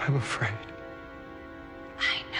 I'm afraid. I know.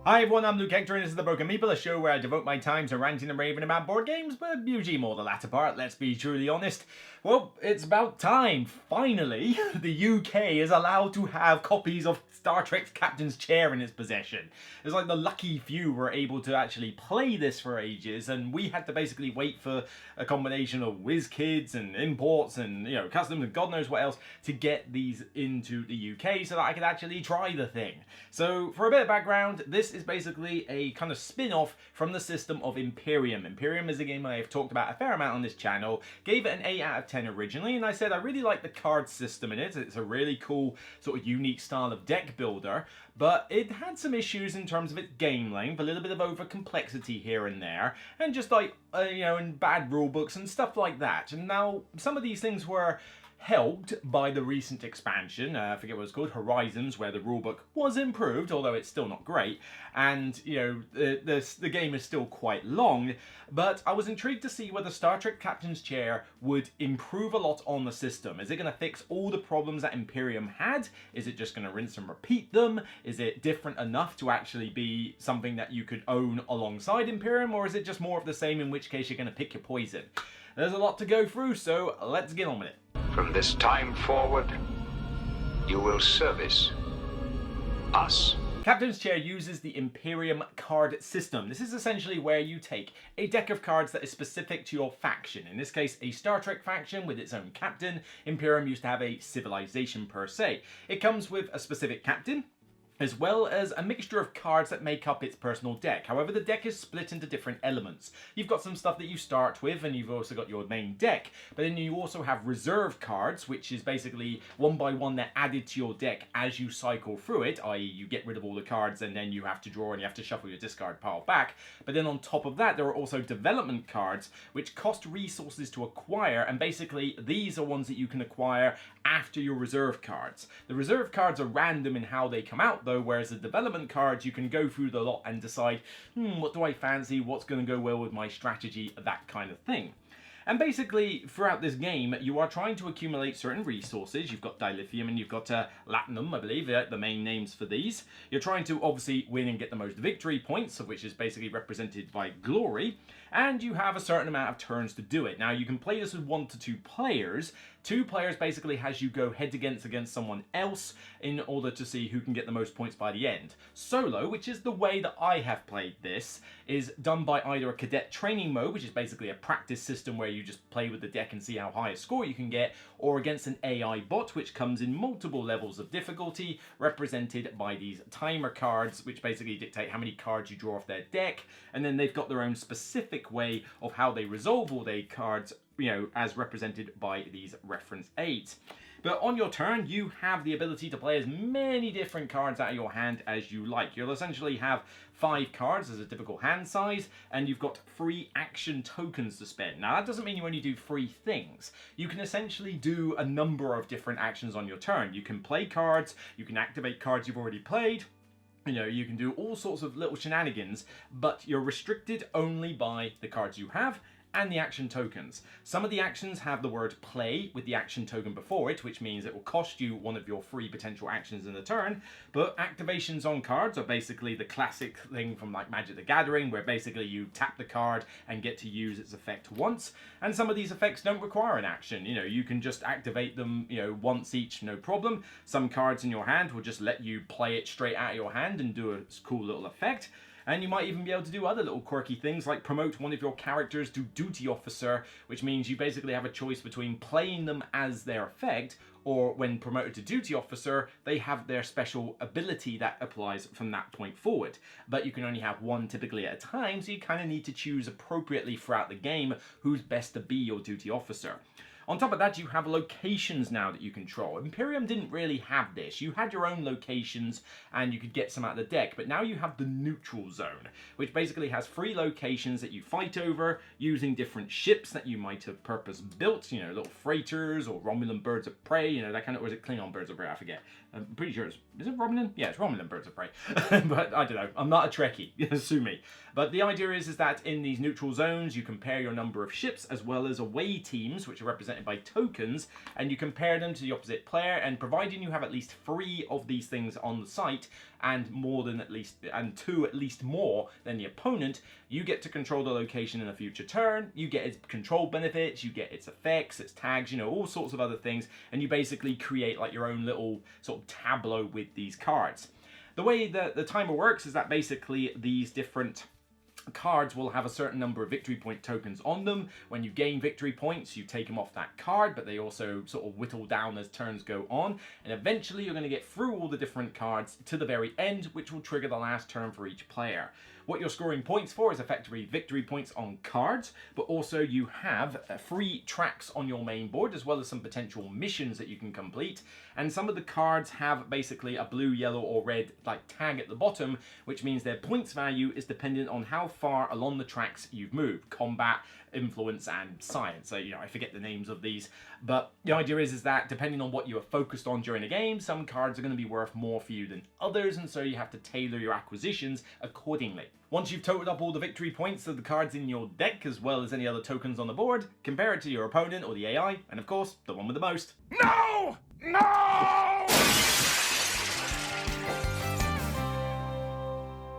Hi everyone, I'm Luke Hector and this is The Broken Meeple, a show where I devote my time to ranting and raving about board games, but usually more the latter part, let's be truly honest. Well, it's about time, finally, the UK is allowed to have copies of Star Trek's Captain's Chair in its possession. It's like the lucky few were able to actually play this for ages, and we had to basically wait for a combination of WizKids and imports and, you know, custom and God knows what else to get these into the UK so that I could actually try the thing. So, for a bit of background, this is basically a kind of spin-off from the system of Imperium. Imperium is a game I've talked about a fair amount on this channel, gave it an 8 out of 10 originally, and I said I really like the card system in it. It's a really cool sort of unique style of deck builder, but it had some issues in terms of its game length, a little bit of over complexity here and there, and just like, you know, and bad rule books and stuff like that. And now, some of these things were helped by the recent expansion, I forget what it's called, Horizons, where the rulebook was improved, although it's still not great, and, you know, the game is still quite long, but I was intrigued to see whether Star Trek Captain's Chair would improve a lot on the system. Is it going to fix all the problems that Imperium had? Is it just going to rinse and repeat them? Is it different enough to actually be something that you could own alongside Imperium, or is it just more of the same, in which case you're going to pick your poison? There's a lot to go through, so let's get on with it. From this time forward, you will service us. Captain's Chair uses the Imperium card system. This is essentially where you take a deck of cards that is specific to your faction. In this case, a Star Trek faction with its own captain. Imperium used to have a civilization per se. It comes with a specific captain, as well as a mixture of cards that make up its personal deck. However, the deck is split into different elements. You've got some stuff that you start with, and you've also got your main deck, but then you also have reserve cards, which is basically one by one they're added to your deck as you cycle through it, i.e. you get rid of all the cards and then you have to draw and you have to shuffle your discard pile back. But then on top of that, there are also development cards, which cost resources to acquire, and basically these are ones that you can acquire after your reserve cards. The reserve cards are random in how they come out, whereas the development cards, you can go through the lot and decide, what do I fancy, what's going to go well with my strategy, that kind of thing. And basically, throughout this game, you are trying to accumulate certain resources. You've got dilithium and you've got latinum, I believe, the main names for these. You're trying to obviously win and get the most victory points, which is basically represented by glory. And you have a certain amount of turns to do it. Now, you can play this with 1 to 2 players. 2 players basically has you go head against someone else in order to see who can get the most points by the end. Solo, which is the way that I have played this, is done by either a Cadet training mode, which is basically a practice system where you just play with the deck and see how high a score you can get, or against an AI bot, which comes in multiple levels of difficulty, represented by these timer cards, which basically dictate how many cards you draw off their deck, and then they've got their own specific way of how they resolve all their cards, you know, as represented by these reference aids. But on your turn, you have the ability to play as many different cards out of your hand as you like. You'll essentially have 5 cards as a typical hand size, and you've got 3 action tokens to spend. Now, that doesn't mean you only do 3 things. You can essentially do a number of different actions on your turn. You can play cards, you can activate cards you've already played, you know, you can do all sorts of little shenanigans, but you're restricted only by the cards you have and the action tokens. Some of the actions have the word play with the action token before it, which means it will cost you one of your 3 potential actions in the turn, but activations on cards are basically the classic thing from like Magic the Gathering, where basically you tap the card and get to use its effect once, and some of these effects don't require an action. You know, you can just activate them, you know, once each, no problem. Some cards in your hand will just let you play it straight out of your hand and do a cool little effect. And you might even be able to do other little quirky things like promote one of your characters to Duty Officer, which means you basically have a choice between playing them as their effect, or when promoted to Duty Officer, they have their special ability that applies from that point forward. But you can only have one typically at a time, so you kind of need to choose appropriately throughout the game who's best to be your Duty Officer. On top of that, you have locations now that you control. Imperium didn't really have this. You had your own locations and you could get some out of the deck, but now you have the neutral zone, which basically has 3 locations that you fight over using different ships that you might have purpose built, you know, little freighters or Romulan birds of prey, you know, that kind of, or is it Klingon birds of prey? I forget. I'm pretty sure is it Romulan? Yeah, it's Romulan birds of prey. But I don't know. I'm not a Trekkie. Sue me. But the idea is that in these neutral zones, you compare your number of ships as well as away teams, which are represented by tokens, and you compare them to the opposite player, and providing you have at least 3 of these things on the site, and more than at least, and 2 at least more than the opponent, you get to control the location in a future turn, you get its control benefits, you get its effects, its tags, you know, all sorts of other things, and you basically create like your own little sort of tableau with these cards. The way that the timer works is that basically these different cards will have a certain number of victory point tokens on them. When you gain victory points, you take them off that card, but they also sort of whittle down as turns go on, and eventually you're going to get through all the different cards to the very end, which will trigger the last turn for each player. What you're scoring points for is effectively victory points on cards, but also you have free tracks on your main board, as well as some potential missions that you can complete. And some of the cards have basically a blue, yellow, or red like tag at the bottom, which means their points value is dependent on how far along the tracks you've moved. Combat, influence, and science. So, you know, I forget the names of these, but the idea is that depending on what you are focused on during a game, some cards are going to be worth more for you than others, and so you have to tailor your acquisitions accordingly. Once you've totaled up all the victory points of the cards in your deck, as well as any other tokens on the board, compare it to your opponent or the AI, and of course, the one with the most. No! No!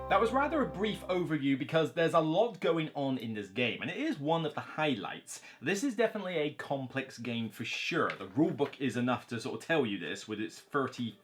That was rather a brief overview because there's a lot going on in this game, and it is one of the highlights. This is definitely a complex game for sure. The rulebook is enough to sort of tell you this with its 35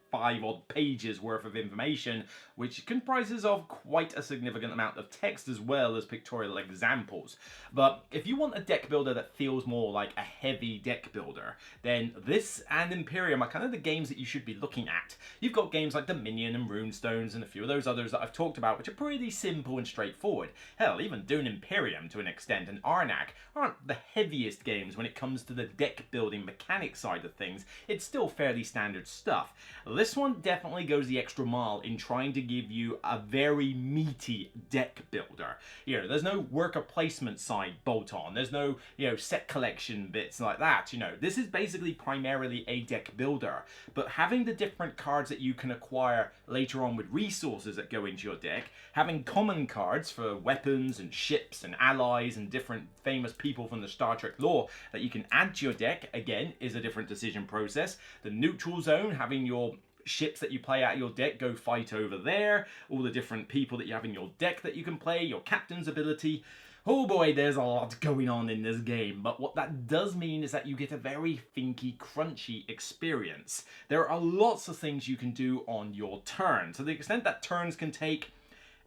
odd pages worth of information, which comprises of quite a significant amount of text as well as pictorial examples. But if you want a deck builder that feels more like a heavy deck builder, then this and Imperium are kind of the games that you should be looking at. You've got games like Dominion and Runestones and a few of those others that I've talked about, which are pretty simple and straightforward. Hell, even Dune Imperium to an extent and Arnak aren't the heaviest games when it comes to the deck building mechanic side of things. It's still fairly standard stuff. This one definitely goes the extra mile in trying to give you a very meaty deck builder. You know, there's no worker placement side bolt on. There's no, you know, set collection bits like that. You know, this is basically primarily a deck builder, but having the different cards that you can acquire later on with resources that go into your deck, having common cards for weapons and ships and allies and different famous people from the Star Trek lore that you can add to your deck, again, is a different decision process. The neutral zone, having your ships that you play out of your deck go fight over there, all the different people that you have in your deck that you can play, your captain's ability. Oh boy, there's a lot going on in this game, but what that does mean is that you get a very thinky, crunchy experience. There are lots of things you can do on your turn, to the extent that turns can take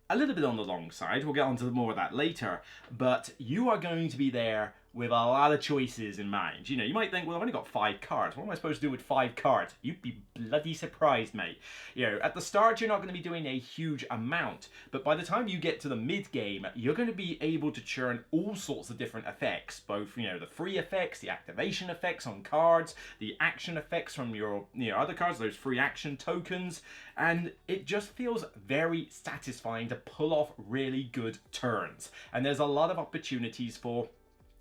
a little bit on the long side. We'll get onto more of that later, but you are going to be there with a lot of choices in mind. You know, you might think, well, I've only got 5 cards. What am I supposed to do with 5 cards? You'd be bloody surprised, mate. You know, at the start, you're not going to be doing a huge amount, but by the time you get to the mid-game, you're going to be able to churn all sorts of different effects, both, you know, the free effects, the activation effects on cards, the action effects from your, you know, other cards, those free action tokens, and it just feels very satisfying to pull off really good turns. And there's a lot of opportunities for,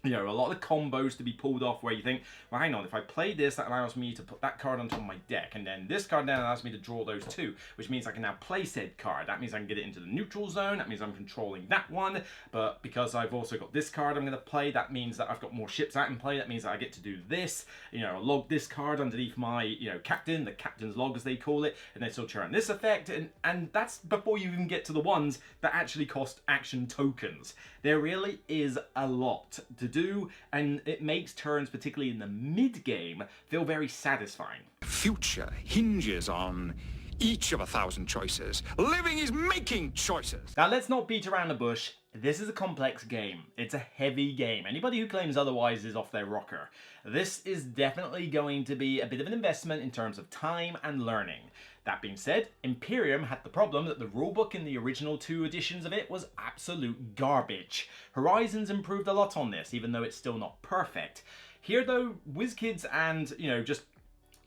you know, a lot of combos to be pulled off where you think, well, hang on, if I play this, that allows me to put that card onto my deck, and then this card then allows me to draw those 2, which means I can now play said card. That means I can get it into the neutral zone, that means I'm controlling that one, but because I've also got this card I'm going to play, that means that I've got more ships out in play, that means that I get to do this, you know, log this card underneath my, you know, captain, the captain's log as they call it, and then still churn this effect, and that's before you even get to the ones that actually cost action tokens. There really is a lot to do, and it makes turns, particularly in the mid-game, feel very satisfying. Future hinges on each of 1,000 choices. Living is making choices. Now, let's not beat around the bush. This is a complex game. It's a heavy game. Anybody who claims otherwise is off their rocker. This is definitely going to be a bit of an investment in terms of time and learning. That being said, Imperium had the problem that the rulebook in the original 2 editions of it was absolute garbage. Horizons improved a lot on this, even though it's still not perfect. Here though, WizKids and, you know, just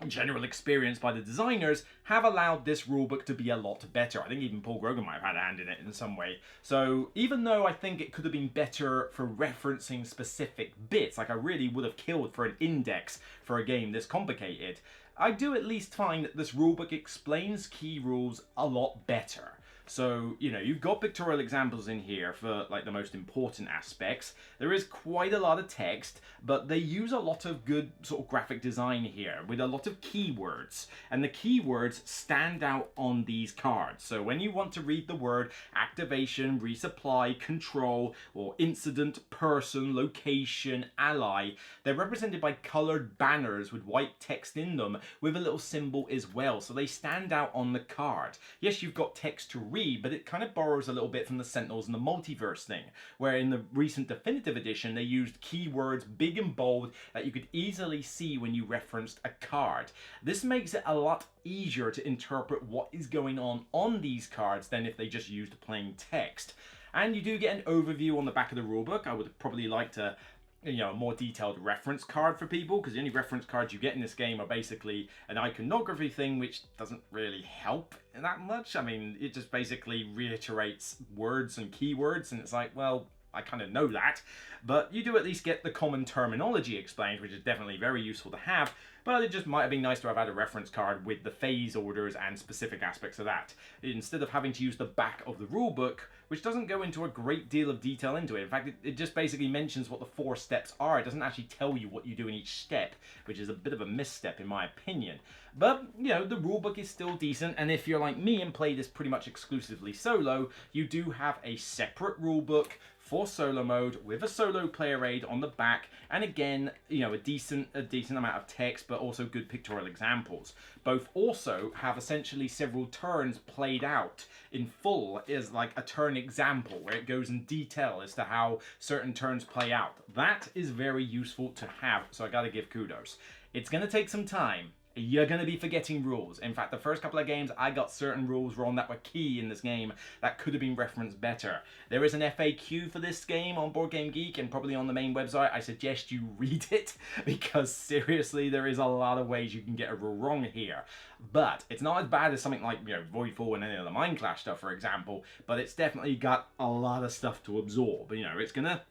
general experience by the designers have allowed this rulebook to be a lot better. I think even Paul Grogan might have had a hand in it in some way. So even though I think it could have been better for referencing specific bits, like I really would have killed for an index for a game this complicated, I do at least find that this rulebook explains key rules a lot better. So, you know, you've got pictorial examples in here for, like, the most important aspects. There is quite a lot of text, but they use a lot of good sort of graphic design here with a lot of keywords. And the keywords stand out on these cards. So when you want to read the word activation, resupply, control, or incident, person, location, ally, they're represented by colored banners with white text in them with a little symbol as well. So they stand out on the card. Yes, you've got text to read, but it kind of borrows a little bit from the Sentinels and the Multiverse thing, where in the recent Definitive Edition they used keywords big and bold that you could easily see when you referenced a card. This makes it a lot easier to interpret what is going on these cards than if they just used plain text. And you do get an overview on the back of the rulebook. I would probably like to, you know, a more detailed reference card for people, because the only reference cards you get in this game are basically an iconography thing, which doesn't really help that much. I mean, it just basically reiterates words and keywords, and it's like, well, I kind of know that, but you do at least get the common terminology explained, which is definitely very useful to have, but it just might have been nice to have had a reference card with the phase orders and specific aspects of that, instead of having to use the back of the rulebook, which doesn't go into a great deal of detail into it. In fact, it just basically mentions what the 4 steps are. It doesn't actually tell you what you do in each step, which is a bit of a misstep in my opinion. But, you know, the rulebook is still decent, and if you're like me and play this pretty much exclusively solo, you do have a separate rulebook for solo mode with a solo player aid on the back, and again, you know, a decent amount of text, but also good pictorial examples. Both also have essentially several turns played out in full as like a turn example where it goes in detail as to how certain turns play out. That is very useful to have, so I gotta give kudos. It's gonna take some time. You're going to be forgetting rules. In fact, the first couple of games, I got certain rules wrong that were key in this game that could have been referenced better. There is an FAQ for this game on Board Game Geek and probably on the main website. I suggest you read it, because seriously, there is a lot of ways you can get a rule wrong here. But it's not as bad as something like, you know, Voidfall and any of the Mind Clash stuff, for example, but it's definitely got a lot of stuff to absorb. You know, it's going to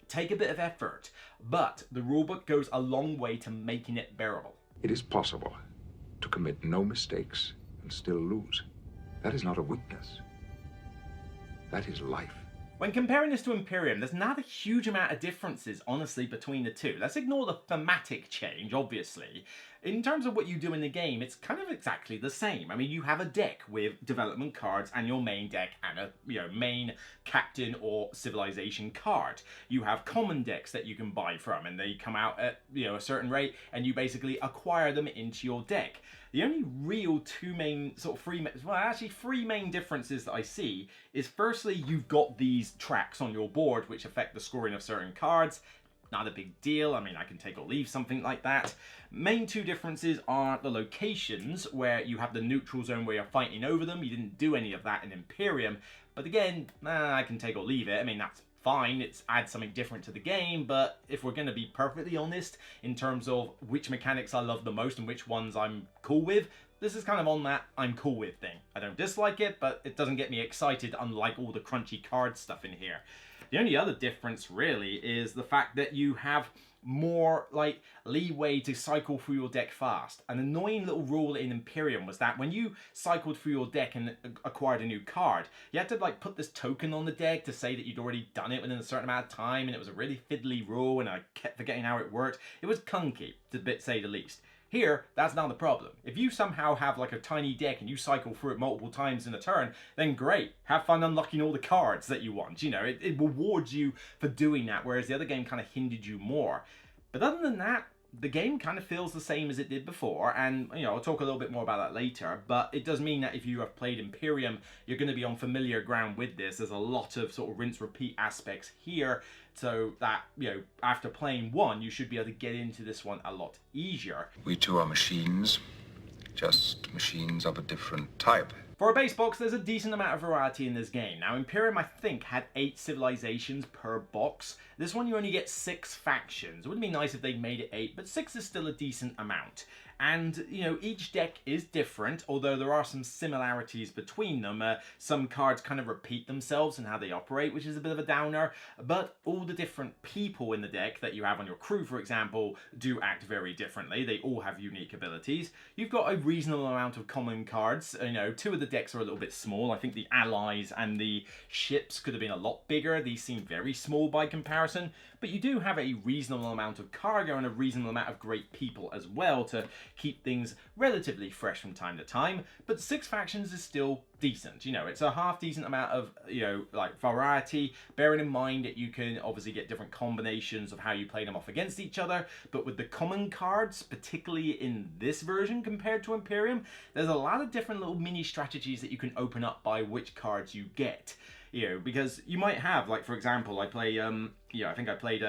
take a bit of effort, but the rulebook goes a long way to making it bearable. It is possible to commit no mistakes and still lose. That is not a weakness. That is life. When comparing this to Imperium, there's not a huge amount of differences, honestly, between the two. Let's ignore the thematic change, obviously. In terms of what you do in the game, it's kind of exactly the same. I mean, you have a deck with development cards and your main deck and a, you know, main captain or civilization card. You have common decks that you can buy from, and they come out at, you know, a certain rate, and you basically acquire them into your deck. The only real three main differences that I see is, firstly, you've got these tracks on your board which affect the scoring of certain cards. Not a big deal. I mean, I can take or leave something like that. Main 2 differences are the locations, where you have the neutral zone where you're fighting over them. You didn't do any of that in Imperium, but again, I can take or leave it. I mean, that's fine, it adds something different to the game, but if we're going to be perfectly honest in terms of which mechanics I love the most and which ones I'm cool with, this is kind of on that I'm cool with thing. I don't dislike it, but it doesn't get me excited, unlike all the crunchy card stuff in here. The only other difference really is the fact that you have more like leeway to cycle through your deck fast. An annoying little rule in Imperium was that when you cycled through your deck and acquired a new card, you had to like put this token on the deck to say that you'd already done it within a certain amount of time, and it was a really fiddly rule, and I kept forgetting how it worked. It was clunky, to say the least. Here, that's not the problem. If you somehow have like a tiny deck and you cycle through it multiple times in a turn, then great. Have fun unlocking all the cards that you want. You know, it rewards you for doing that, whereas the other game kind of hindered you more. But other than that, the game kind of feels the same as it did before, and, you know, I'll talk a little bit more about that later, but it does mean that if you have played Imperium, you're going to be on familiar ground with this. There's a lot of sort of rinse-repeat aspects here, so that, you know, after playing one, you should be able to get into this one a lot easier. We too are machines, just machines of a different type. For a base box, there's a decent amount of variety in this game. Now, Imperium, I think, had 8 civilizations per box. This one, you only get 6 factions. It would be nice if they made it 8, but 6 is still a decent amount. And, you know, each deck is different, although there are some similarities between them. Some cards kind of repeat themselves and how they operate, which is a bit of a downer. But all the different people in the deck that you have on your crew, for example, do act very differently. They all have unique abilities. You've got a reasonable amount of common cards. You know, 2 of the decks are a little bit small. I think the allies and the ships could have been a lot bigger. These seem very small by comparison. But you do have a reasonable amount of cargo and a reasonable amount of great people as well to keep things relatively fresh from time to time. But 6 factions is still decent. You know, it's a half decent amount of, you know, like variety, bearing in mind that you can obviously get different combinations of how you play them off against each other. But with the common cards, particularly in this version compared to Imperium, there's a lot of different little mini strategies that you can open up by which cards you get. You know, because you might have, like, for example, I play, I think I played,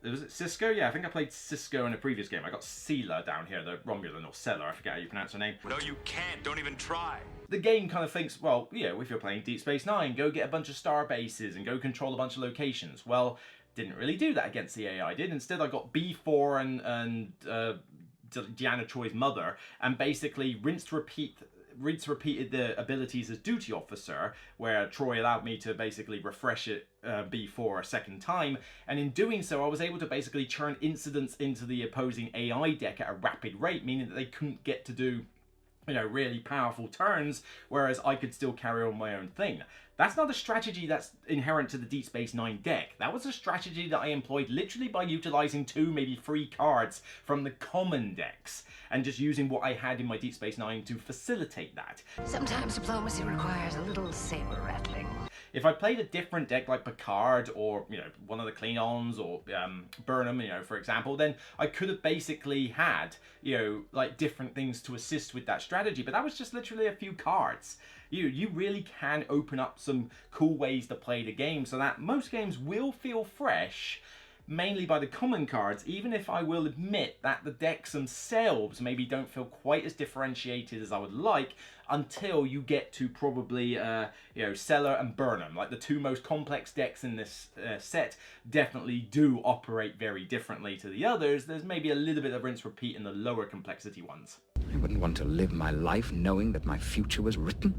was it Sisko? Yeah, I think I played Sisko in a previous game. I got Sela down here, the Romulan, or Sela, I forget how you pronounce her name. No, you can't. Don't even try. The game kind of thinks, well, you know, if you're playing Deep Space Nine, go get a bunch of star bases and go control a bunch of locations. Well, didn't really do that against the AI, did. Instead, I got B4 and Deanna Troy's mother, and basically repeated the abilities as duty officer, where Troy allowed me to basically refresh it B4 a second time, and in doing so I was able to basically churn incidents into the opposing AI deck at a rapid rate, meaning that they couldn't get to do, you know, really powerful turns, whereas I could still carry on my own thing. That's not a strategy that's inherent to the Deep Space Nine deck. That was a strategy that I employed literally by utilizing 2, maybe 3 cards from the common decks, and just using what I had in my Deep Space Nine to facilitate that. Sometimes diplomacy requires a little saber rattling. If I played a different deck like Picard or, you know, one of the Klingons or Burnham, you know, for example, then I could have basically had, you know, like different things to assist with that strategy. But that was just literally a few cards. You really can open up some cool ways to play the game so that most games will feel fresh, mainly by the common cards, even if I will admit that the decks themselves maybe don't feel quite as differentiated as I would like until you get to probably, you know, Sela and Burnham. Like the 2 most complex decks in this set definitely do operate very differently to the others. There's maybe a little bit of rinse repeat in the lower complexity ones. I wouldn't want to live my life knowing that my future was written.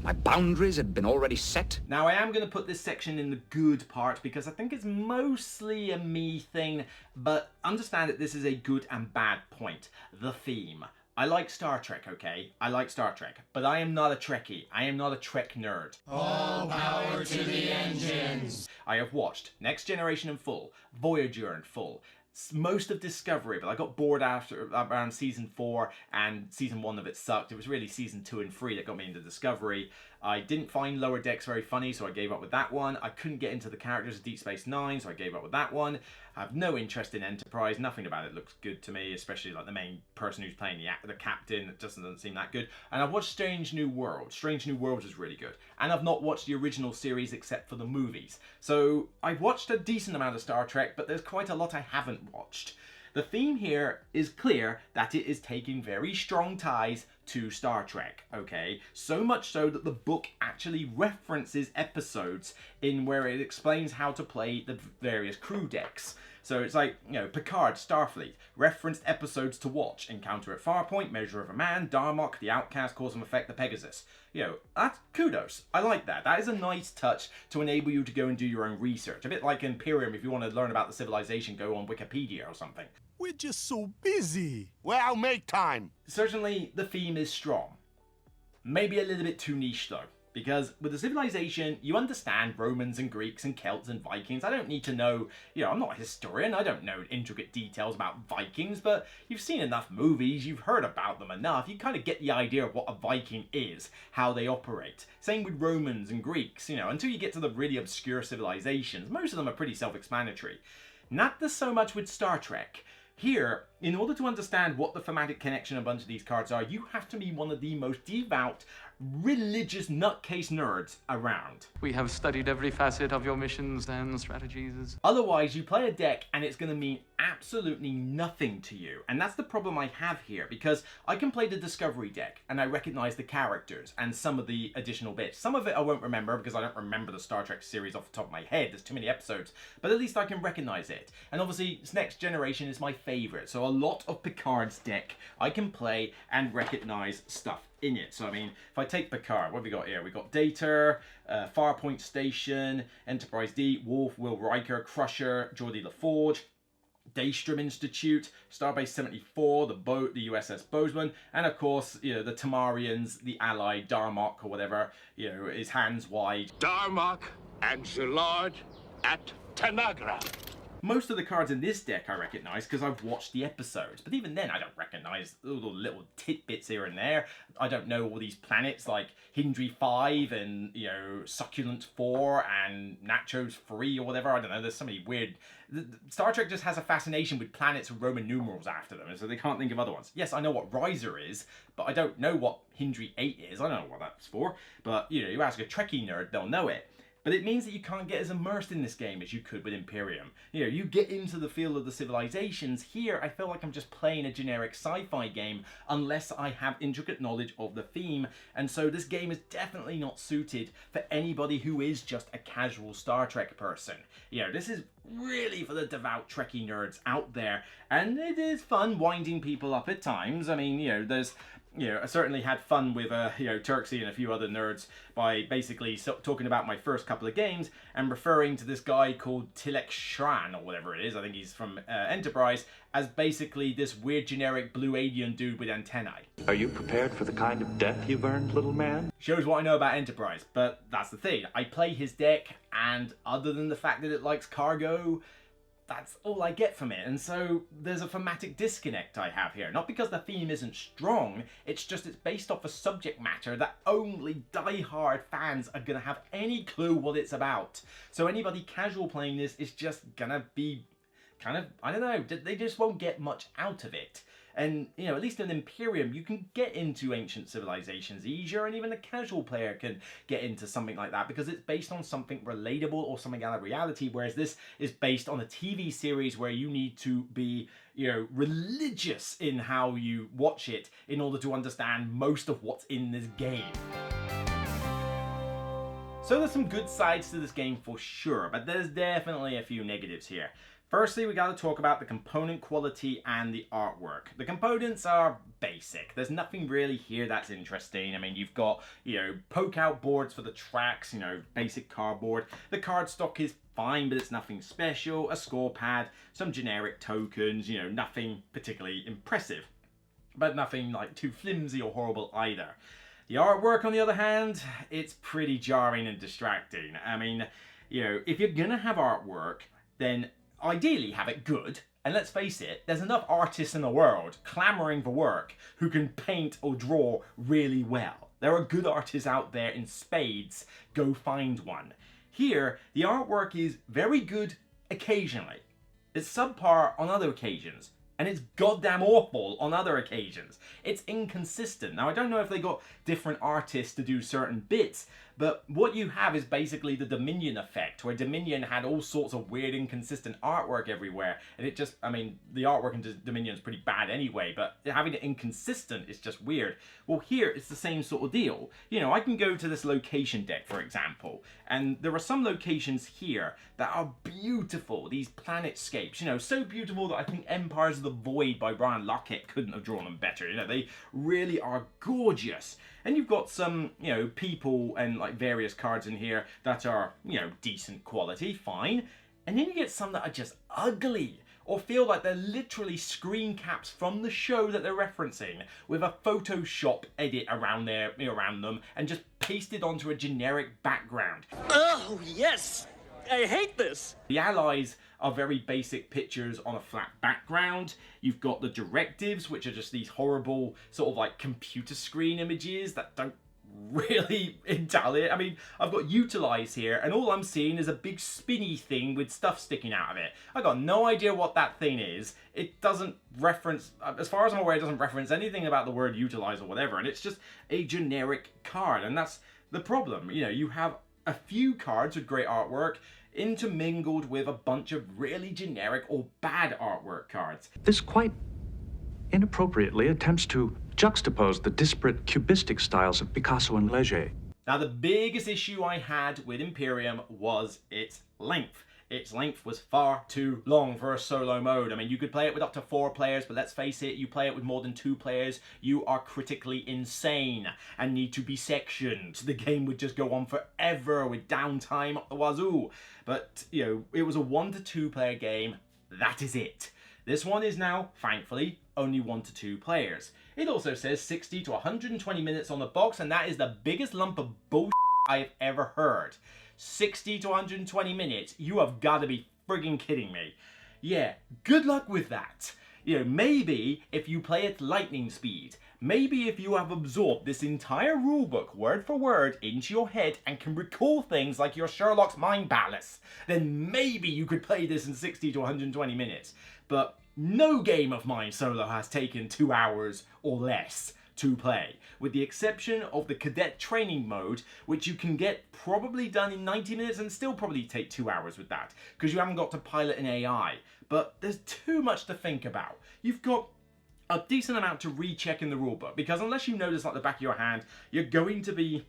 My boundaries had been already set. Now, I am going to put this section in the good part because I think it's mostly a me thing, but understand that this is a good and bad point. The theme. I like Star Trek, okay? I like Star Trek, but I am not a Trekkie. I am not a Trek nerd. All power to the engines! I have watched Next Generation in full, Voyager in full, most of Discovery, but I got bored after around season 4, and season 1 of it sucked. It was really season 2 and 3 that got me into Discovery. I didn't find Lower Decks very funny, so I gave up with that one. I couldn't get into the characters of Deep Space Nine, so I gave up with that one. I have no interest in Enterprise. Nothing about it looks good to me, especially like the main person who's playing the captain. It just doesn't seem that good. And I've watched Strange New Worlds. Strange New Worlds is really good. And I've not watched the original series except for the movies. So I've watched a decent amount of Star Trek, but there's quite a lot I haven't watched. The theme here is clear that it is taking very strong ties to Star Trek, okay? So much so that the book actually references episodes in where it explains how to play the various crew decks. So it's like, you know, Picard, Starfleet, referenced episodes to watch: Encounter at Farpoint, Measure of a Man, Darmok, The Outcast, Cause and Effect, The Pegasus. You know, that's kudos. I like that. That is a nice touch to enable you to go and do your own research. A bit like Imperium, if you want to learn about the civilization, go on Wikipedia or something. We're just so busy. Well, make time. Certainly, the theme is strong. Maybe a little bit too niche, though. Because with the civilization, you understand Romans and Greeks and Celts and Vikings. I don't need to know, you know, I'm not a historian. I don't know intricate details about Vikings, but you've seen enough movies. You've heard about them enough. You kind of get the idea of what a Viking is, how they operate. Same with Romans and Greeks, you know, until you get to the really obscure civilizations. Most of them are pretty self-explanatory. Not so much with Star Trek. Here, in order to understand what the thematic connection of a bunch of these cards are, you have to be one of the most devout, religious nutcase nerds around. We have studied every facet of your missions and strategies. Otherwise, you play a deck and it's going to mean absolutely nothing to you. And that's the problem I have here, because I can play the Discovery deck and I recognize the characters and some of the additional bits. Some of it I won't remember because I don't remember the Star Trek series off the top of my head. There's too many episodes, but at least I can recognize it. And obviously, Next Generation is my favorite. So a lot of Picard's deck I can play and recognize stuff in it. So I mean, if I take Picard, what have we got here? We got Data, Farpoint Station, Enterprise D, Worf, Will Riker, Crusher, Geordie LaForge, Daystrom Institute, Starbase 74, the boat, the USS Bozeman, and of course, you know, the Tamarians, the allied Darmok or whatever, you know, is hands wide. Darmok and Zilard at Tanagra. Most of the cards in this deck I recognise because I've watched the episodes, but even then I don't recognise all the little tidbits here and there. I don't know all these planets like Hindry 5 and, you know, Succulent 4 and Nachos 3 or whatever. I don't know, there's so many weird... Star Trek just has a fascination with planets with Roman numerals after them, so they can't think of other ones. Yes, I know what Riser is, but I don't know what Hindry 8 is. I don't know what that's for, but, you know, you ask a Trekkie nerd, they'll know it. But it means that you can't get as immersed in this game as you could with Imperium. You know, you get into the feel of the civilizations. Here, I feel like I'm just playing a generic sci-fi game unless I have intricate knowledge of the theme. And so this game is definitely not suited for anybody who is just a casual Star Trek person. You know, this is really for the devout Trekkie nerds out there. And it is fun winding people up at times. I mean, you know, there's... You know, I certainly had fun with, you know, Turksy and a few other nerds by basically talking about my first couple of games and referring to this guy called Tilek Shran, or whatever it is, I think he's from Enterprise, as basically this weird generic blue alien dude with antennae. Are you prepared for the kind of death you've earned, little man? Shows what I know about Enterprise, but that's the thing. I play his deck, and other than the fact that it likes cargo, that's all I get from it. And so there's a thematic disconnect I have here. Not because the theme isn't strong, it's just it's based off a subject matter that only die-hard fans are gonna have any clue what it's about. So anybody casual playing this is just gonna be kind of, I don't know, they just won't get much out of it. And, you know, at least in Imperium, you can get into ancient civilizations easier, and even a casual player can get into something like that because it's based on something relatable or something out of reality, whereas this is based on a TV series where you need to be, you know, religious in how you watch it in order to understand most of what's in this game. So there's some good sides to this game for sure, but there's definitely a few negatives here. Firstly, we got to talk about the component quality and the artwork. The components are basic. There's nothing really here that's interesting. I mean, you've got, you know, poke-out boards for the tracks, you know, basic cardboard. The card stock is fine, but it's nothing special. A score pad, some generic tokens, you know, nothing particularly impressive. But nothing, like, too flimsy or horrible either. The artwork, on the other hand, it's pretty jarring and distracting. I mean, you know, if you're gonna have artwork, then ideally have it good, and let's face it, there's enough artists in the world clamoring for work who can paint or draw really well. There are good artists out there in spades, go find one. Here, the artwork is very good occasionally. It's subpar on other occasions, and it's goddamn awful on other occasions. It's inconsistent. Now, I don't know if they got different artists to do certain bits, but what you have is basically the Dominion effect, where Dominion had all sorts of weird, inconsistent artwork everywhere, and it just, I mean, the artwork in Dominion is pretty bad anyway, but having it inconsistent is just weird. Well, here, it's the same sort of deal. You know, I can go to this location deck, for example, and there are some locations here that are beautiful, these planetscapes, you know, so beautiful that I think Empires of the Void by Brian Lockett couldn't have drawn them better. You know, they really are gorgeous. And you've got some, you know, people and like various cards in here that are, you know, decent quality, fine. And then you get some that are just ugly or feel like they're literally screen caps from the show that they're referencing with a Photoshop edit around them and just pasted onto a generic background. Oh, yes! I hate this! The allies are very basic pictures on a flat background. You've got the directives, which are just these horrible sort of like computer screen images that don't really intelligent. I mean, I've got utilize here, and all I'm seeing is a big spinny thing with stuff sticking out of it. I got no idea what that thing is. It doesn't reference, as far as I'm aware, it doesn't reference anything about the word utilize or whatever, and it's just a generic card, and that's the problem. You know, you have a few cards with great artwork intermingled with a bunch of really generic or bad artwork cards. This quite inappropriately attempts to juxtapose the disparate cubistic styles of Picasso and Leger. Now, the biggest issue I had with Imperium was its length. Its length was far too long for a solo mode. I mean, you could play it with up to 4 players, but let's face it, you play it with more than 2 players, you are critically insane and need to be sectioned. The game would just go on forever with downtime up the wazoo. But, you know, it was a 1 to 2 player game. That is it. This one is now, thankfully, only 1 to 2 players. It also says 60 to 120 minutes on the box, and that is the biggest lump of bullshit I've ever heard. 60 to 120 minutes? You have got to be friggin' kidding me. Yeah, good luck with that. You know, maybe if you play at lightning speed, maybe if you have absorbed this entire rulebook word for word into your head and can recall things like your Sherlock's Mind Palace, then maybe you could play this in 60 to 120 minutes. But no game of mine solo has taken 2 hours or less to play, with the exception of the Cadet training mode, which you can get probably done in 90 minutes and still probably take 2 hours with that, because you haven't got to pilot an AI. But there's too much to think about. You've got a decent amount to recheck in the rulebook, because unless you know this like the back of your hand, you're going to be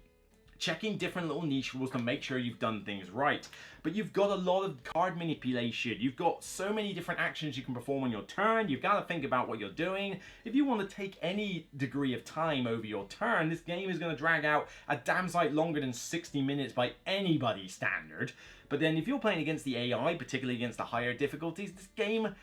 checking different little niche rules to make sure you've done things right. But you've got a lot of card manipulation. You've got so many different actions you can perform on your turn. You've got to think about what you're doing. If you want to take any degree of time over your turn, this game is going to drag out a damn sight longer than 60 minutes by anybody's standard. But then if you're playing against the AI, particularly against the higher difficulties, this game,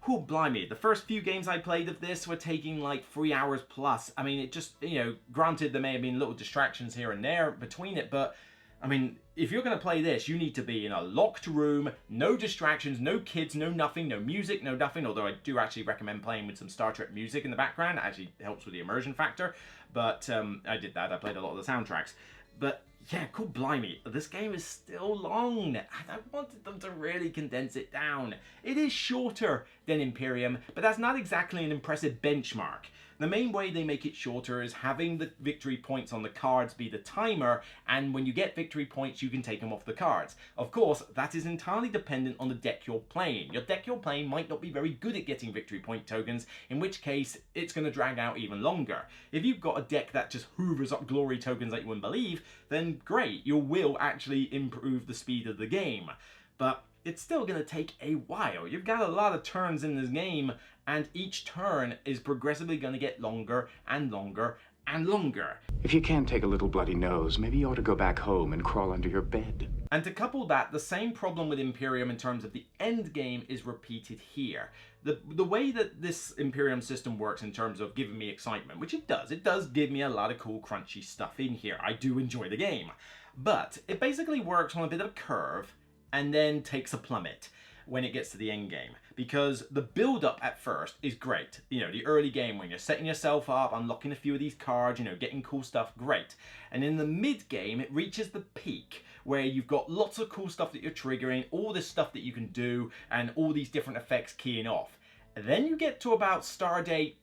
oh, blimey, the first few games I played of this were taking like 3 hours plus. I mean, it just, you know, granted there may have been little distractions here and there between it, but I mean, if you're going to play this, you need to be in a locked room, no distractions, no kids, no nothing, no music, no nothing, although I do actually recommend playing with some Star Trek music in the background. It actually helps with the immersion factor, but I did that. I played a lot of the soundtracks. But yeah, cool, blimey, this game is still long, and I wanted them to really condense it down. It is shorter than Imperium, but that's not exactly an impressive benchmark. The main way they make it shorter is having the victory points on the cards be the timer, and when you get victory points, you can take them off the cards. Of course, that is entirely dependent on the deck you're playing. Your deck you're playing might not be very good at getting victory point tokens, in which case, it's going to drag out even longer. If you've got a deck that just hoovers up glory tokens like you wouldn't believe, then great, you will actually improve the speed of the game. But it's still going to take a while. You've got a lot of turns in this game, and each turn is progressively going to get longer and longer and longer. If you can take a little bloody nose, maybe you ought to go back home and crawl under your bed. And to couple that, the same problem with Imperium in terms of the end game is repeated here. The way that this Imperium system works in terms of giving me excitement, which it does give me a lot of cool crunchy stuff in here. I do enjoy the game. But it basically works on a bit of a curve and then takes a plummet when it gets to the end game, because the build up at first is great. You know, the early game when you're setting yourself up, unlocking a few of these cards, you know, getting cool stuff, great. And in the mid game, it reaches the peak where you've got lots of cool stuff that you're triggering, all this stuff that you can do, and all these different effects keying off. And then you get to about Stardate,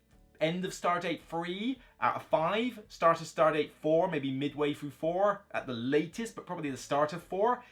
end of Stardate 3 out of 5, start of Stardate 4, maybe midway through 4 at the latest, but probably the start of 4.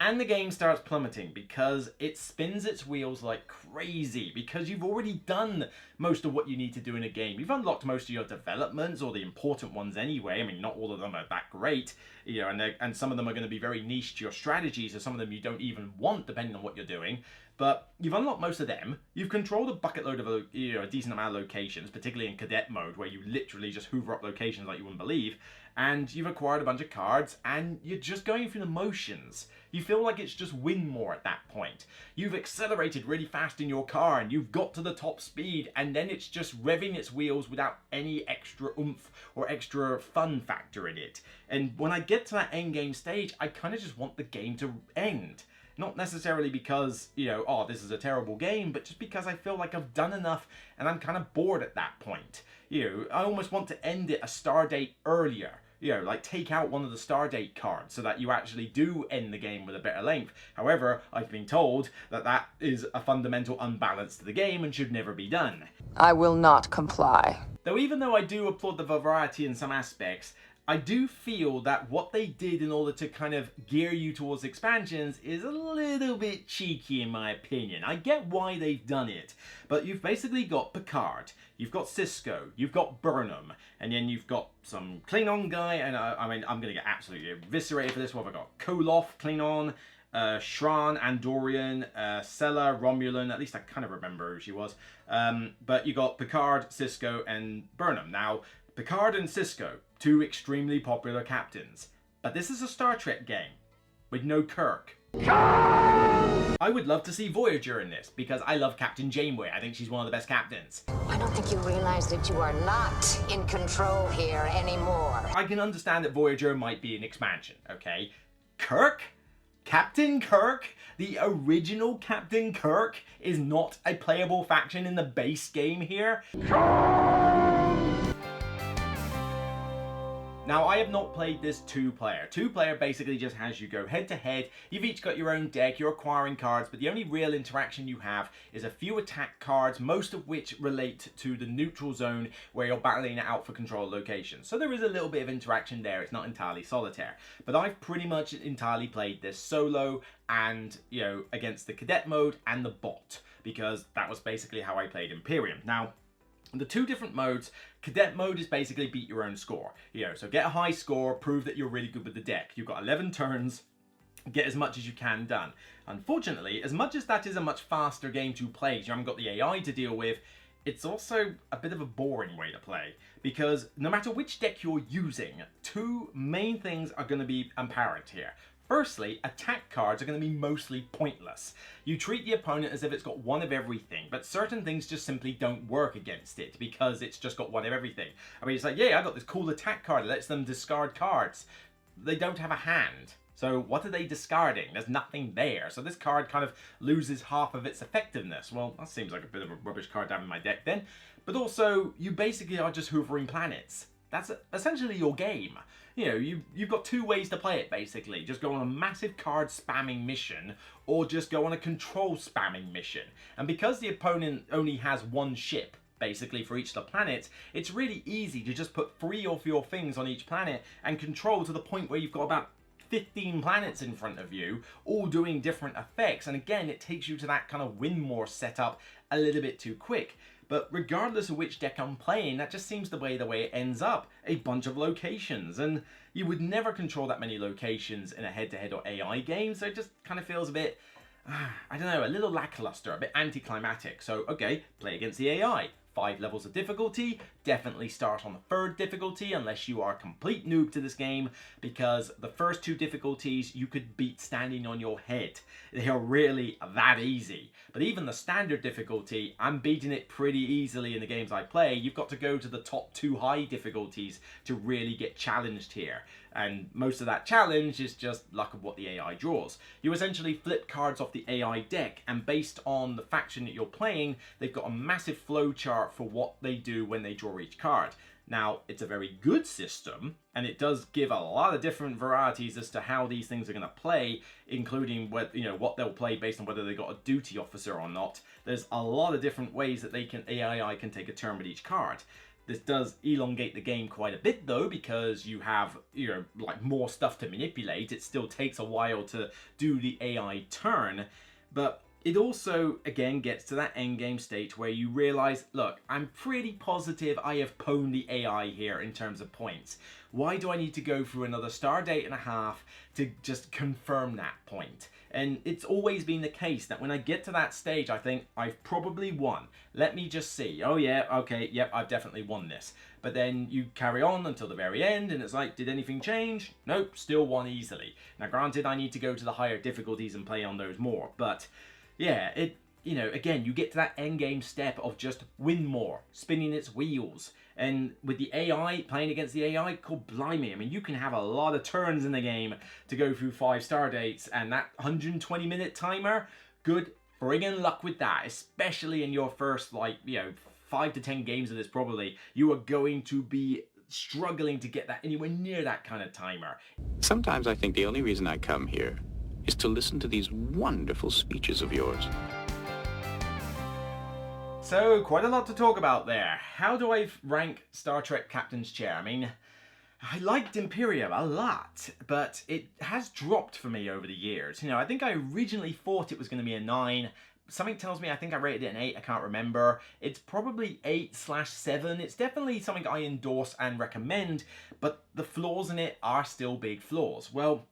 And the game starts plummeting because it spins its wheels like crazy, because you've already done most of what you need to do in a game. You've unlocked most of your developments, or the important ones anyway. I mean, not all of them are that great, you know, and some of them are going to be very niche to your strategies, or some of them you don't even want depending on what you're doing. But you've unlocked most of them. You've controlled a bucket load of, you know, a decent amount of locations, particularly in Cadet mode, where you literally just hoover up locations like you wouldn't believe. And you've acquired a bunch of cards, and you're just going through the motions. You feel like it's just win more at that point. You've accelerated really fast in your car, and you've got to the top speed, and then it's just revving its wheels without any extra oomph or extra fun factor in it. And when I get to that end game stage, I kind of just want the game to end. Not necessarily because, you know, oh, this is a terrible game, but just because I feel like I've done enough and I'm kind of bored at that point. You know, I almost want to end it a star date earlier, you know, like take out one of the Stardate cards so that you actually do end the game with a better length. However, I've been told that that is a fundamental unbalance to the game and should never be done. I will not comply. Though even though I do applaud the variety in some aspects, I do feel that what they did in order to kind of gear you towards expansions is a little bit cheeky in my opinion. I get why they've done it, but you've basically got Picard, you've got Sisko, you've got Burnham, and then you've got some Klingon guy, and I mean, I'm going to get absolutely eviscerated for this. What have I got? Koloth, Klingon, Shran, Andorian, Sela, Romulan, at least I kind of remember who she was. But you got Picard, Sisko, and Burnham. Now, Picard and Sisko, two extremely popular captains. But this is a Star Trek game with no Kirk. I would love to see Voyager in this because I love Captain Janeway. I think she's one of the best captains. I don't think you realize that you are not in control here anymore. I can understand that Voyager might be an expansion, okay? Kirk? Captain Kirk? The original Captain Kirk is not a playable faction in the base game here? Now, I have not played this two-player. Two-player basically just has you go head-to-head. You've each got your own deck, you're acquiring cards, but the only real interaction you have is a few attack cards, most of which relate to the neutral zone where you're battling it out for control locations. So there is a little bit of interaction there. It's not entirely solitaire. But I've pretty much entirely played this solo and, you know, against the Cadet mode and the bot, because that was basically how I played Imperium. Now, the two different modes, Cadet mode is basically beat your own score. You know, so get a high score, prove that you're really good with the deck. You've got 11 turns, get as much as you can done. Unfortunately, as much as that is a much faster game to play, because you haven't got the AI to deal with, it's also a bit of a boring way to play, because no matter which deck you're using, two main things are going to be apparent here. Firstly, attack cards are going to be mostly pointless. You treat the opponent as if it's got one of everything, but certain things just simply don't work against it because it's just got one of everything. I mean, it's like, yeah, I got this cool attack card that lets them discard cards. They don't have a hand. So what are they discarding? There's nothing there. So this card kind of loses half of its effectiveness. Well, that seems like a bit of a rubbish card to have in my deck then. But also, you basically are just hoovering planets. That's essentially your game. You know, you've got two ways to play it, basically. Just go on a massive card spamming mission, or just go on a control spamming mission. And because the opponent only has one ship, basically, for each of the planets, it's really easy to just put 3 of your things on each planet and control to the point where you've got about 15 planets in front of you, all doing different effects. And again, it takes you to that kind of win more setup a little bit too quick. But regardless of which deck I'm playing, that just seems the way it ends up. A bunch of locations. And you would never control that many locations in a head-to-head or AI game, so it just kind of feels a bit, I don't know, a little lackluster, a bit anticlimactic. So, okay, play against the AI. 5 levels of difficulty, definitely start on the 3rd difficulty unless you are a complete noob to this game, because the first 2 difficulties you could beat standing on your head. They are really that easy. But even the standard difficulty, I'm beating it pretty easily in the games I play. You've got to go to the top 2 high difficulties to really get challenged here. And most of that challenge is just luck of what the AI draws. You essentially flip cards off the AI deck, and based on the faction that you're playing, they've got a massive flow chart for what they do when they draw each card. Now, it's a very good system, and it does give a lot of different varieties as to how these things are going to play, including what, you know, what they'll play based on whether they got a duty officer or not. There's a lot of different ways that AI can take a turn with each card. This does elongate the game quite a bit though, because you have, you know, like more stuff to manipulate. It still takes a while to do the AI turn, but it also, again, gets to that endgame state where you realize, look, I'm pretty positive I have pwned the AI here in terms of points. Why do I need to go through another Stardate and a half to just confirm that point? And it's always been the case that when I get to that stage, I think I've probably won. Let me just see. Oh yeah, okay, yep, I've definitely won this. But then you carry on until the very end, and it's like, did anything change? Nope, still won easily. Now granted, I need to go to the higher difficulties and play on those more, but yeah, you know, again, you get to that end game step of just win more, spinning its wheels. And with the AI, playing against the AI, God blimey, I mean, you can have a lot of turns in the game to go through 5 Stardates, and that 120-minute timer, good friggin' luck with that, especially in your first, like, you know, 5 to 10 games of this probably. You are going to be struggling to get that anywhere near that kind of timer. Sometimes I think the only reason I come here is to listen to these wonderful speeches of yours. So, quite a lot to talk about there. How do I rank Star Trek Captain's Chair? I mean, I liked Imperium a lot, but it has dropped for me over the years. You know, I think I originally thought it was going to be a 9. Something tells me I think I rated it an 8, I can't remember. It's probably 8/7. It's definitely something I endorse and recommend, but the flaws in it are still big flaws. Well,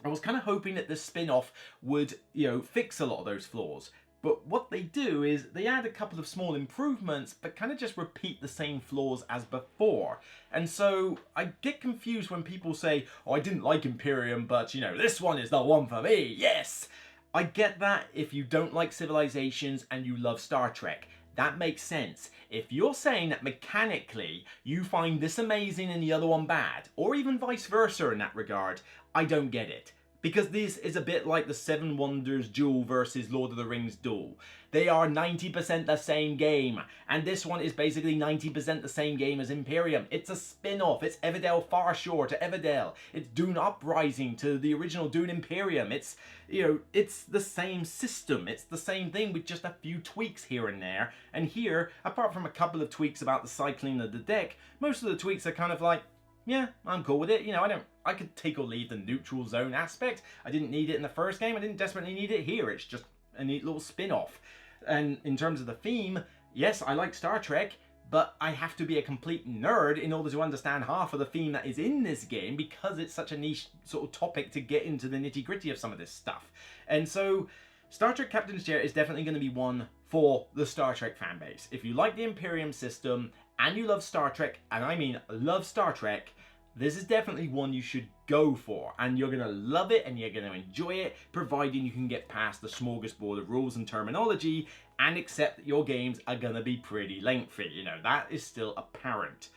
I was kind of hoping that this spin-off would, you know, fix a lot of those flaws. But what they do is they add a couple of small improvements, but kind of just repeat the same flaws as before. And so I get confused when people say, oh, I didn't like Imperium, but, you know, this one is the one for me, yes! I get that if you don't like civilizations and you love Star Trek. That makes sense. If you're saying that mechanically you find this amazing and the other one bad, or even vice versa in that regard, I don't get it. Because this is a bit like the Seven Wonders duel versus Lord of the Rings duel. They are 90% the same game, and this one is basically 90% the same game as Imperium. It's a spin-off. It's Everdell Farshore to Everdell. It's Dune Uprising to the original Dune Imperium. It's, you know, it's the same system. It's the same thing with just a few tweaks here and there. And here, apart from a couple of tweaks about the cycling of the deck, most of the tweaks are kind of like, yeah, I'm cool with it. You know, I could take or leave the neutral zone aspect. I didn't need it in the first game. I didn't desperately need it here. It's just a neat little spin-off. And in terms of the theme, yes, I like Star Trek, but I have to be a complete nerd in order to understand half of the theme that is in this game because it's such a niche sort of topic to get into the nitty-gritty of some of this stuff. And so Star Trek Captain's Chair is definitely going to be one for the Star Trek fanbase. If you like the Imperium system and you love Star Trek, and I mean love Star Trek, this is definitely one you should go for, and you're going to love it and you're going to enjoy it, providing you can get past the smorgasbord of rules and terminology and accept that your games are going to be pretty lengthy. You know, that is still apparent.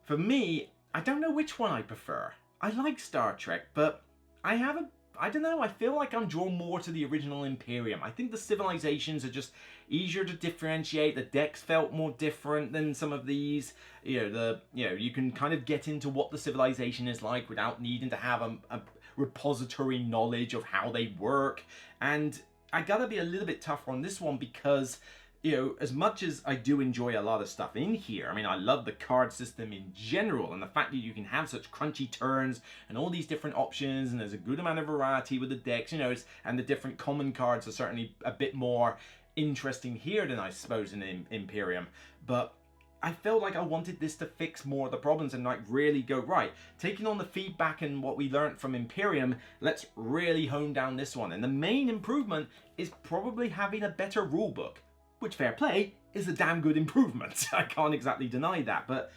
For me, I don't know which one I prefer. I like Star Trek, but I don't know, I feel like I'm drawn more to the original Imperium. I think the civilizations are just easier to differentiate. The decks felt more different than some of these. You know, you can kind of get into what the civilization is like without needing to have a repository knowledge of how they work. And I gotta be a little bit tougher on this one because, you know, as much as I do enjoy a lot of stuff in here, I mean, I love the card system in general, and the fact that you can have such crunchy turns and all these different options, and there's a good amount of variety with the decks, you know, and the different common cards are certainly a bit more interesting here than I suppose in Imperium. But I felt like I wanted this to fix more of the problems and like really go, right, taking on the feedback and what we learned from Imperium, let's really hone down this one. And the main improvement is probably having a better rulebook. Which, fair play, is a damn good improvement. I can't exactly deny that, but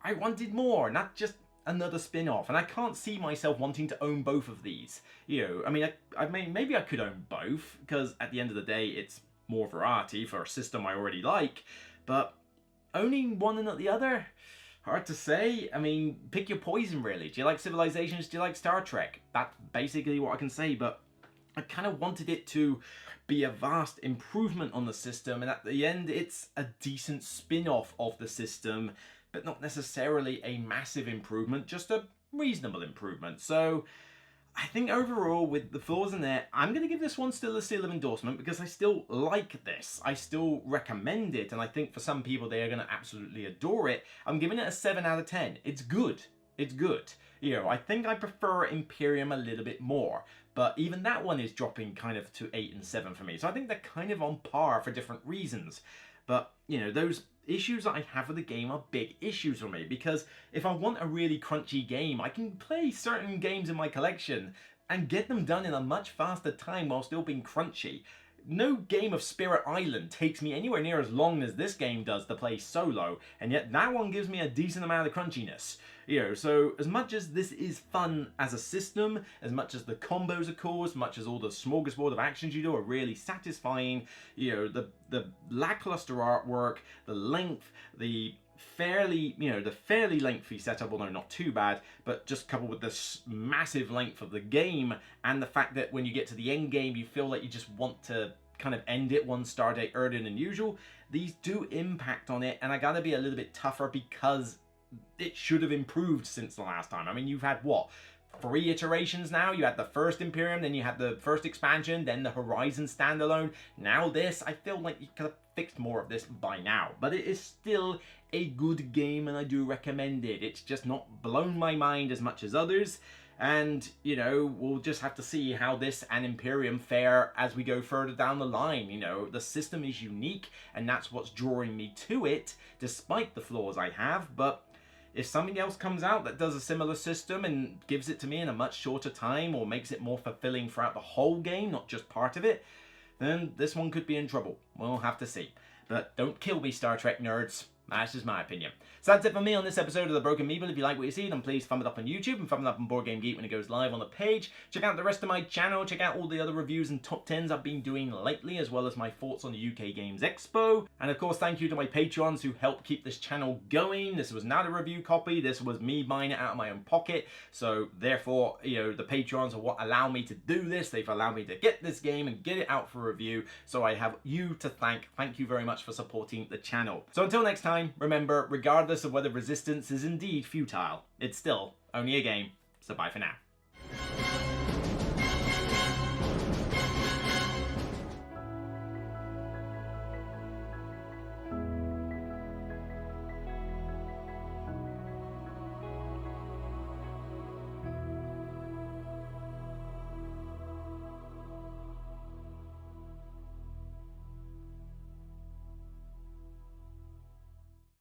I wanted more, not just another spin-off. And I can't see myself wanting to own both of these. You know, I mean, maybe I could own both, because at the end of the day, it's more variety for a system I already like. But owning one and not the other, hard to say. I mean, pick your poison, really. Do you like Civilizations? Do you like Star Trek? That's basically what I can say, but I kind of wanted it to be a vast improvement on the system, and at the end it's a decent spin-off of the system, but not necessarily a massive improvement, just a reasonable improvement. So I think overall, with the flaws in there, I'm going to give this one still a seal of endorsement because I still like this. I still recommend it, and I think for some people they are going to absolutely adore it. I'm giving it a 7 out of 10. It's good. It's good. You know, I think I prefer Imperium a little bit more, but even that one is dropping kind of to 8 and 7 for me. So I think they're kind of on par for different reasons. But, you know, those issues that I have with the game are big issues for me, because if I want a really crunchy game, I can play certain games in my collection and get them done in a much faster time while still being crunchy. No game of Spirit Island takes me anywhere near as long as this game does to play solo, and yet that one gives me a decent amount of crunchiness. You know, so as much as this is fun as a system, as much as the combos are cool, as much as all the smorgasbord of actions you do are really satisfying, you know, the lackluster artwork, the length, the fairly lengthy setup, although not too bad, but just coupled with this massive length of the game and the fact that when you get to the end game you feel like you just want to kind of end it one star date earlier than usual, these do impact on it, and I gotta be a little bit tougher because it should have improved since the last time. I mean, you've had, what, 3 iterations now? You had the first Imperium, then you had the first expansion, then the Horizon standalone. Now this, I feel like you could have fixed more of this by now. But it is still a good game, and I do recommend it. It's just not blown my mind as much as others. And, you know, we'll just have to see how this and Imperium fare as we go further down the line. You know, the system is unique, and that's what's drawing me to it, despite the flaws I have. But if something else comes out that does a similar system and gives it to me in a much shorter time, or makes it more fulfilling throughout the whole game, not just part of it, then this one could be in trouble. We'll have to see. But don't kill me, Star Trek nerds. That's just my opinion. So that's it for me on this episode of The Broken Meeple. If you like what you see, then please thumb it up on YouTube and thumb it up on Board Game Geek when it goes live on the page. Check out the rest of my channel. Check out all the other reviews and top 10s I've been doing lately, as well as my thoughts on the UK Games Expo. And of course, thank you to my Patreons who help keep this channel going. This was not a review copy. This was me buying it out of my own pocket. So therefore, you know, the Patreons are what allow me to do this. They've allowed me to get this game and get it out for review. So I have you to thank. Thank you very much for supporting the channel. So until next time, remember, regardless of whether resistance is indeed futile, it's still only a game, so bye for now.